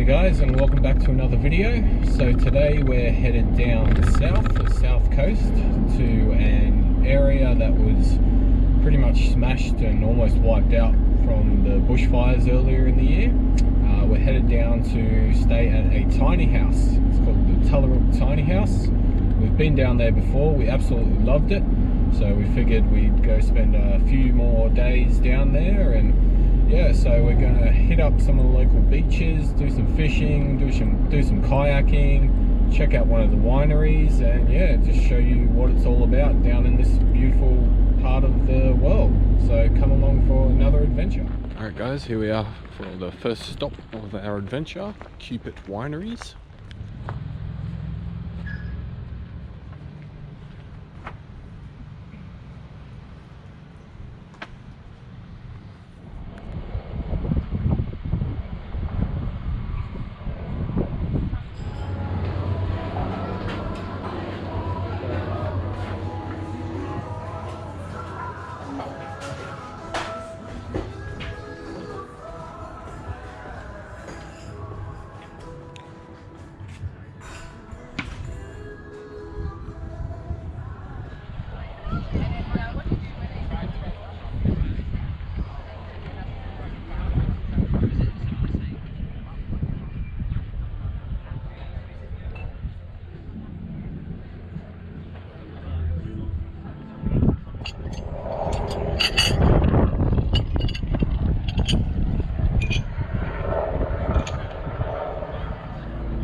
guys, and welcome back to another video. So today we're headed down south, the south coast, to an area that was pretty much smashed and almost wiped out from the bushfires earlier in the year. We're headed down to stay at a tiny house. It's called the Tallarook Tiny House. We've been down there before, we absolutely loved it, so we figured we'd go spend a few more days down there. And yeah, so we're gonna hit up some of the local beaches, do some fishing, do some kayaking, check out one of the wineries, and yeah, just show you what it's all about down in this beautiful part of the world. So come along for another adventure. Alright guys, here we are for the first stop of our adventure, Cupid Wineries.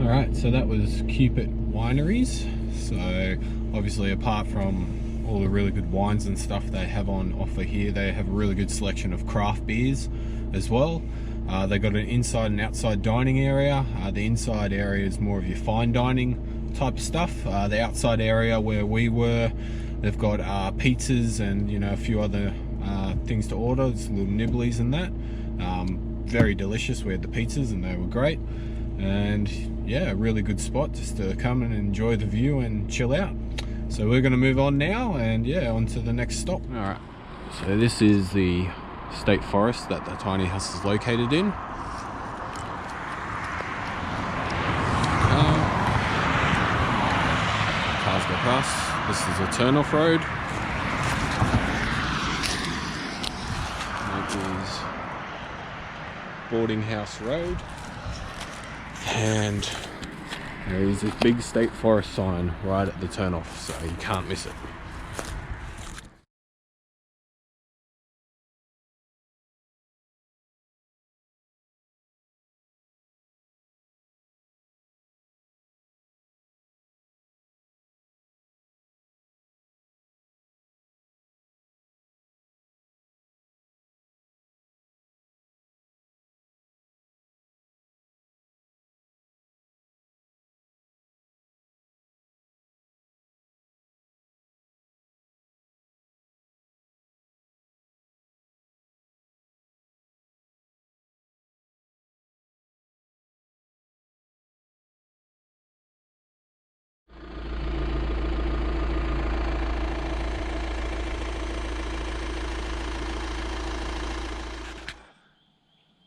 Alright, so that was Cupid Wineries. So obviously, apart from all the really good wines and stuff they have on offer here, they have a really good selection of craft beers as well. They got an inside and outside dining area. The inside area is more of your fine dining type of stuff. The outside area where we were, they've got pizzas and a few other things to order. There's little nibblies and that. Very delicious. We had the pizzas and they were great. And yeah, a really good spot just to come and enjoy the view and chill out. So we're going to move on now, and yeah, on to the next stop. All right, so this is the state forest that the tiny house is located in. Cars go past. This is a turn-off road. It is Boarding House Road. And there is this big state forest sign right at the turnoff, so you can't miss it.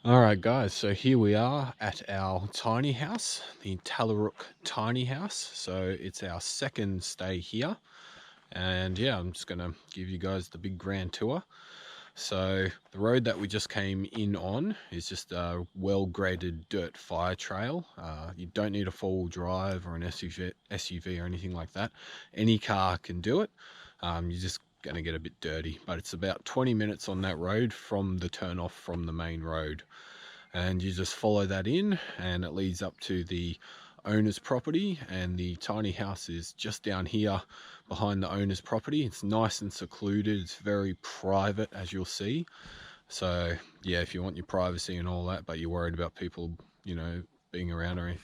Alright guys, so here we are at our tiny house, the Tallarook Tiny House. So it's our second stay here, and yeah, I'm just going to give you guys the big grand tour. So the road that we just came in on is just a well-graded dirt fire trail. You don't need a four-wheel drive or an SUV or anything like that. Any car can do it. You're just going to get a bit dirty, but it's about 20 minutes on that road from the turn off from the main road, and you just follow that in and it leads up to the owner's property. And the tiny house is just down here behind the owner's property. It's nice and secluded, it's very private, as you'll see. So yeah, if you want your privacy and all that, but you're worried about people being around or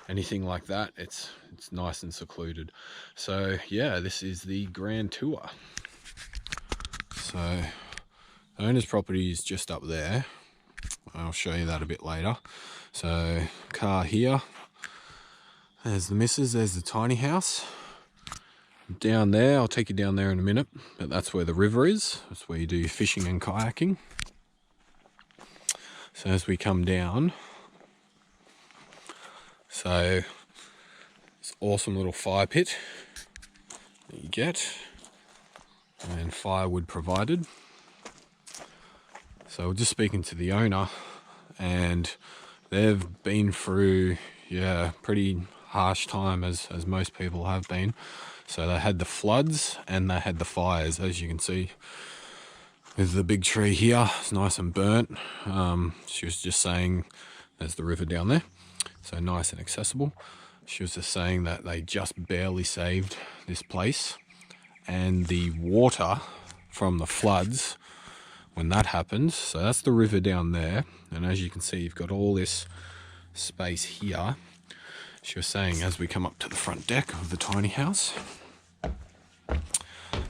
anything like that, it's nice and secluded. So yeah, this is the grand tour. So the owner's property is just up there. I'll show you that a bit later. So car here, there's the missus, there's the tiny house. Down there, I'll take you down there in a minute, but that's where the river is. That's where you do your fishing and kayaking. So as we come down, So this awesome little fire pit that you get, and firewood provided. So we're just speaking to the owner, and they've been through, pretty harsh time as most people have been. So they had the floods and they had the fires, as you can see with the big tree here. It's nice and burnt. She was just saying, there's the river down there, so nice and accessible. She was just saying that they just barely saved this place, and the water from the floods, when that happens, so that's the river down there, and as you can see, you've got all this space here. She was saying, as we come up to the front deck of the tiny house,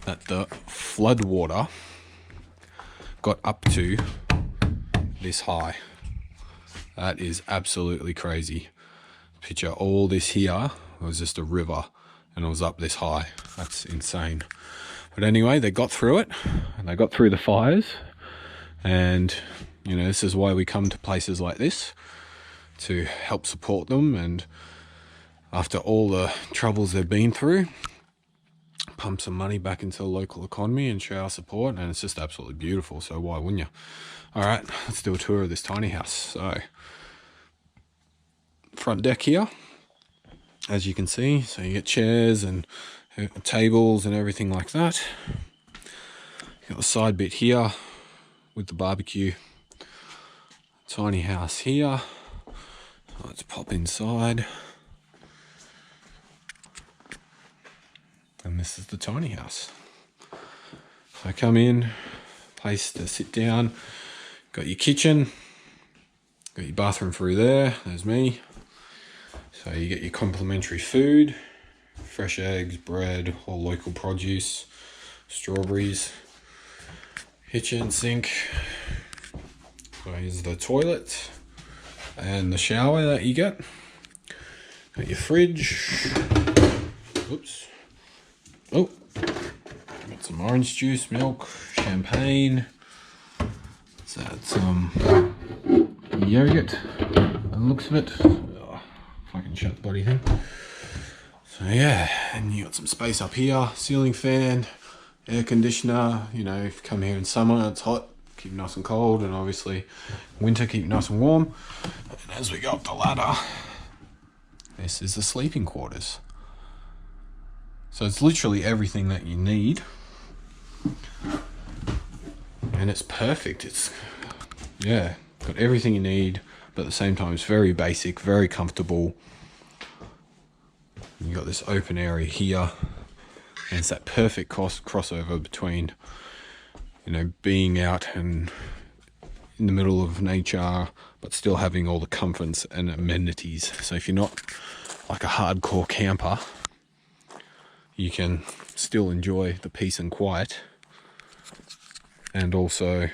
that the flood water got up to this high. That is absolutely crazy. Picture all this here was just a river, and it was up this high. That's insane. But anyway, they got through it, and they got through the fires. And, you know, this is why we come to places like this, to help support them. And after all the troubles they've been through, pump some money back into the local economy and show our support. And it's just absolutely beautiful. So why wouldn't you? All right, let's do a tour of this tiny house. So front deck here, as you can see. So you get chairs and tables and everything like that. You got the side bit here with the barbecue. Tiny house here. Let's pop inside. And this is the tiny house. So come in, place to sit down. Got your kitchen. Got your bathroom through there. There's me. So you get your complimentary food. Fresh eggs, bread, all local produce, strawberries. Kitchen sink. So here's the toilet and the shower that you get. Got your fridge. Oops. Oh, got some orange juice, milk, champagne. Let's add some yogurt. By the looks of it. Oh, if I can shut the bloody thing. So yeah, and you got some space up here. Ceiling fan, air conditioner. You know, if you come here in summer, it's hot. Keep it nice and cold, and obviously winter, keep it nice and warm. And as we go up the ladder, this is the sleeping quarters. So it's literally everything that you need, and it's perfect. It's, yeah, got everything you need, but at the same time it's very basic, very comfortable. You got this open area here, and it's that perfect crossover between, you know, being out and in the middle of nature, but still having all the comforts and amenities. So if you're not like a hardcore camper, you can still enjoy the peace and quiet, and also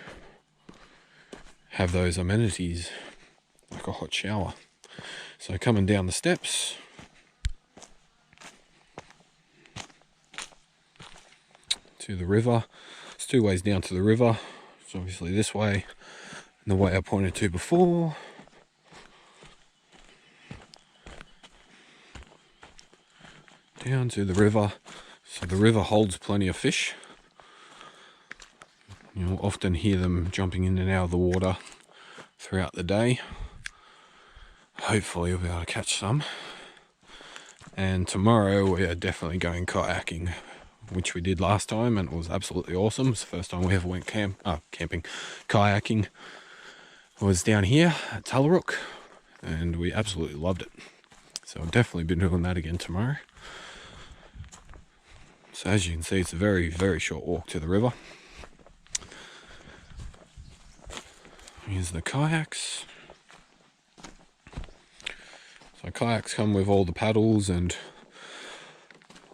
have those amenities like a hot shower. So coming down the steps, to the river. It's two ways down to the river. It's obviously this way and the way I pointed to before. Down to the river. So the river holds plenty of fish. You'll often hear them jumping in and out of the water throughout the day. Hopefully you'll be able to catch some. And tomorrow we are definitely going kayaking, which we did last time, and it was absolutely awesome. It's the first time we ever went camping. Kayaking was down here at Tallarook, and we absolutely loved it. So I'll definitely be doing that again tomorrow. So as you can see, it's a very, very short walk to the river. Here's the kayaks. So kayaks come with all the paddles and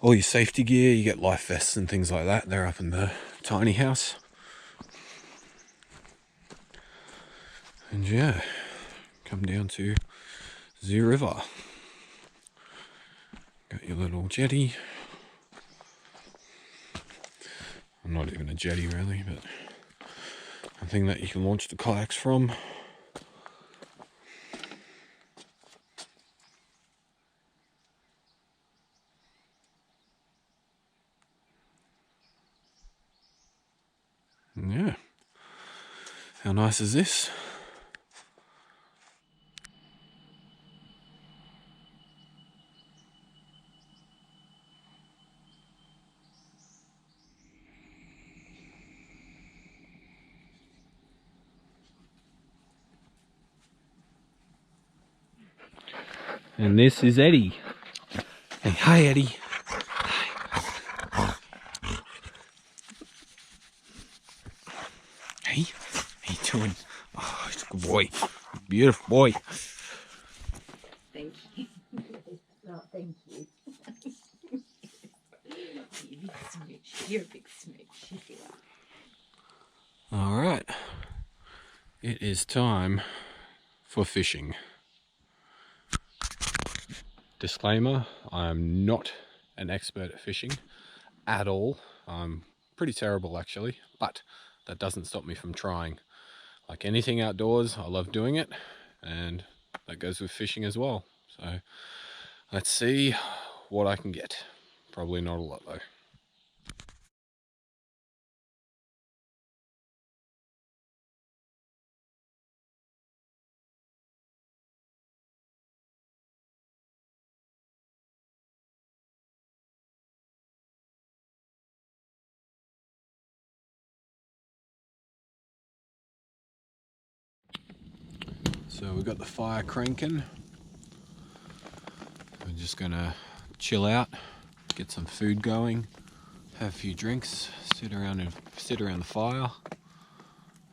all your safety gear. You get life vests and things like that. They're up in the tiny house. And yeah, come down to the river. Got your little jetty. I'm not even a jetty really, but a thing that you can launch the kayaks from. Yeah. How nice is this? And this is Eddie. Hey, hi Eddie. Hey, how you doing? Oh, he's a good boy. Beautiful boy. Thank you. No, thank you. You big smooch. You're a big smooch. All right. It is time for fishing. Disclaimer, I am not an expert at fishing at all. I'm pretty terrible actually, but that doesn't stop me from trying. Like anything outdoors, I love doing it, and that goes with fishing as well. So let's see what I can get. Probably not a lot though. So we've got the fire cranking. We're just gonna chill out, get some food going, have a few drinks, sit around the fire,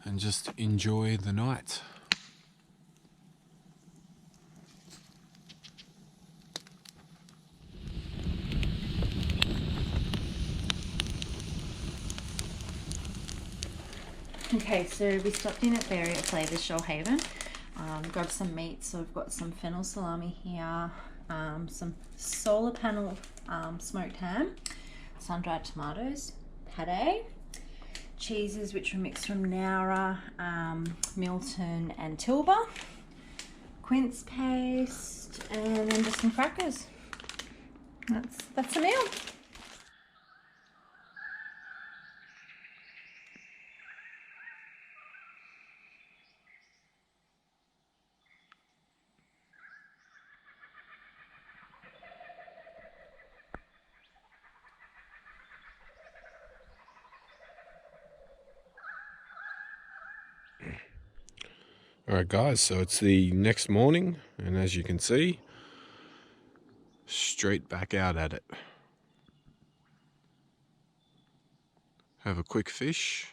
and just enjoy the night. Okay, so we stopped in at Berry at Flavors Shoalhaven. Grabbed some meat. So we've got some fennel salami here, some solar panel smoked ham, sun-dried tomatoes, pate, cheeses which were mixed from Nowra, Milton and Tilba, quince paste, and then just some crackers. That's the meal. Alright guys, so it's the next morning, and as you can see, straight back out at it. Have a quick fish,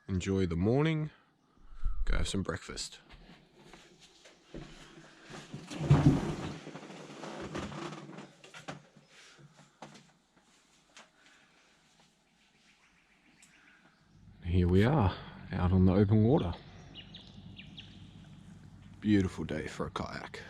enjoy the morning, go have some breakfast. Here we are, out on the open water. Beautiful day for a kayak.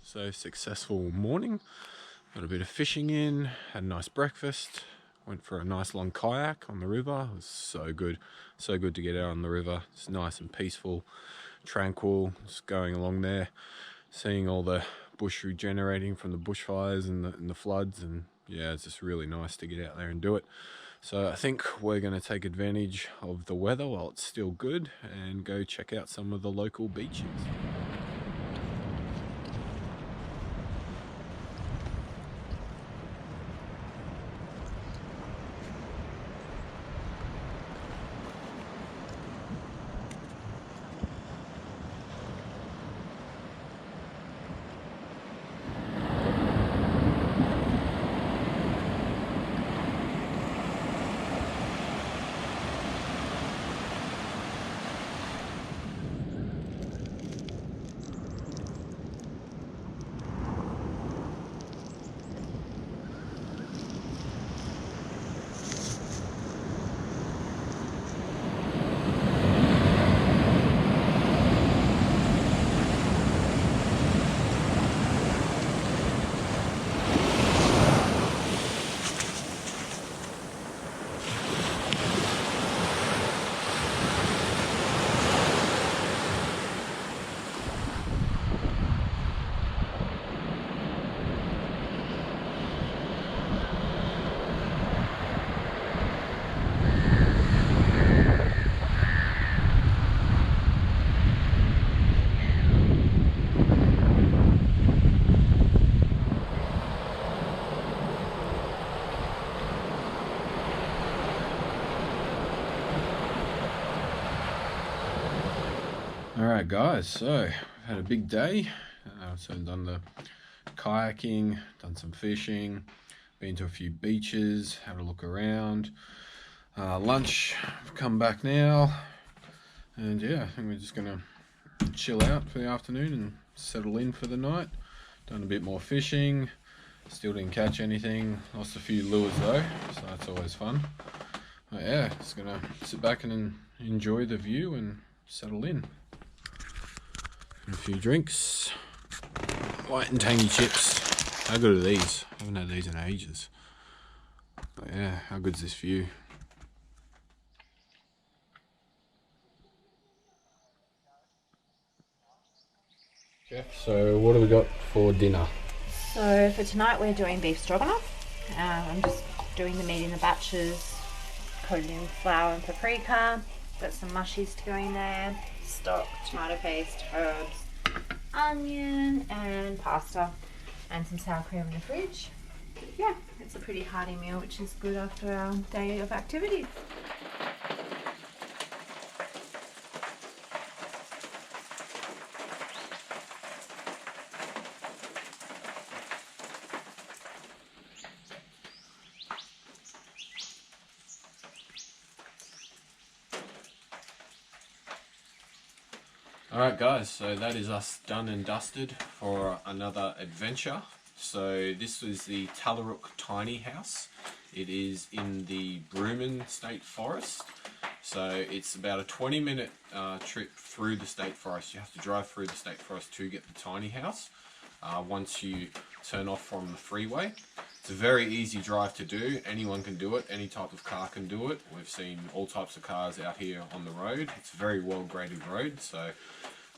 So successful morning, got a bit of fishing in, had a nice breakfast, went for a nice long kayak on the river. It was so good to get out on the river. It's nice and peaceful, tranquil, just going along there, seeing all the bush regenerating from the bushfires and the floods, and yeah, it's just really nice to get out there and do it. So I think we're going to take advantage of the weather while it's still good and go check out some of the local beaches. guys, so I've had a big day. So I've done the kayaking, done some fishing, been to a few beaches, had a look around. Lunch, I've come back now, and yeah, I think we're just gonna chill out for the afternoon and settle in for the night. Done a bit more fishing, still didn't catch anything, lost a few lures though, so that's always fun. But yeah, just gonna sit back and enjoy the view and settle in. A few drinks, light and tangy chips. How good are these? I haven't had these in ages. But yeah, how good's this view? So what do we got for dinner? So for tonight we're doing beef stroganoff. I'm just doing the meat in the batches, coated in flour and paprika. Got some mushies to go in there, stock, tomato paste, herbs, onion and pasta, and some sour cream in the fridge. Yeah, it's a pretty hearty meal, which is good after our day of activity. Alright guys, so that is us done and dusted for another adventure. So this was the Tallarook tiny house. It is in the Brooman State Forest. So it's about a 20-minute trip through the state forest. You have to drive through the state forest to get the tiny house once you turn off from the freeway. It's a very easy drive to do. Anyone can do it. Any type of car can do it. We've seen all types of cars out here on the road. It's a very well graded road, so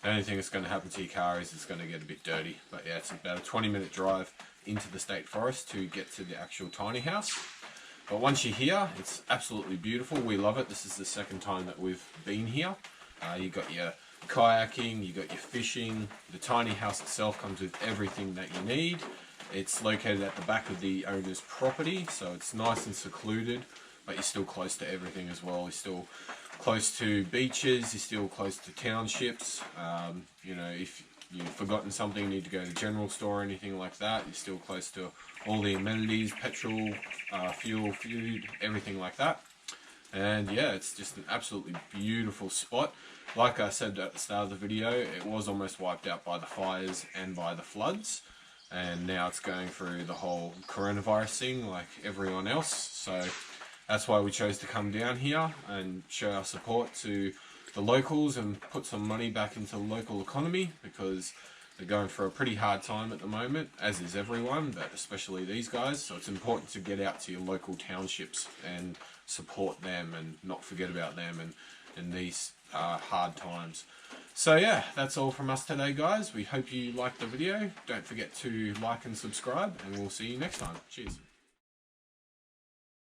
the only thing that's going to happen to your car is it's going to get a bit dirty. But yeah, it's about a 20-minute drive into the state forest to get to the actual tiny house. But once you're here, it's absolutely beautiful. We love it. This is the second time that we've been here. You've got your kayaking, you've got your fishing. The tiny house itself comes with everything that you need. It's located at the back of the owner's property, so it's nice and secluded, but you're still close to everything as well. You're still close to beaches, you're still close to townships. You know, if you've forgotten something, you need to go to the general store or anything like that, you're still close to all the amenities, petrol, fuel, food, everything like that. And yeah, it's just an absolutely beautiful spot. Like I said at the start of the video, it was almost wiped out by the fires and by the floods. And now it's going through the whole coronavirus thing like everyone else. So that's why we chose to come down here and show our support to the locals and put some money back into the local economy, because they're going for a pretty hard time at the moment, as is everyone, but especially these guys. So it's important to get out to your local townships and support them and not forget about them in these hard times. So yeah, that's all from us today, guys. We hope you liked the video. Don't forget to like and subscribe, and we'll see you next time. Cheers.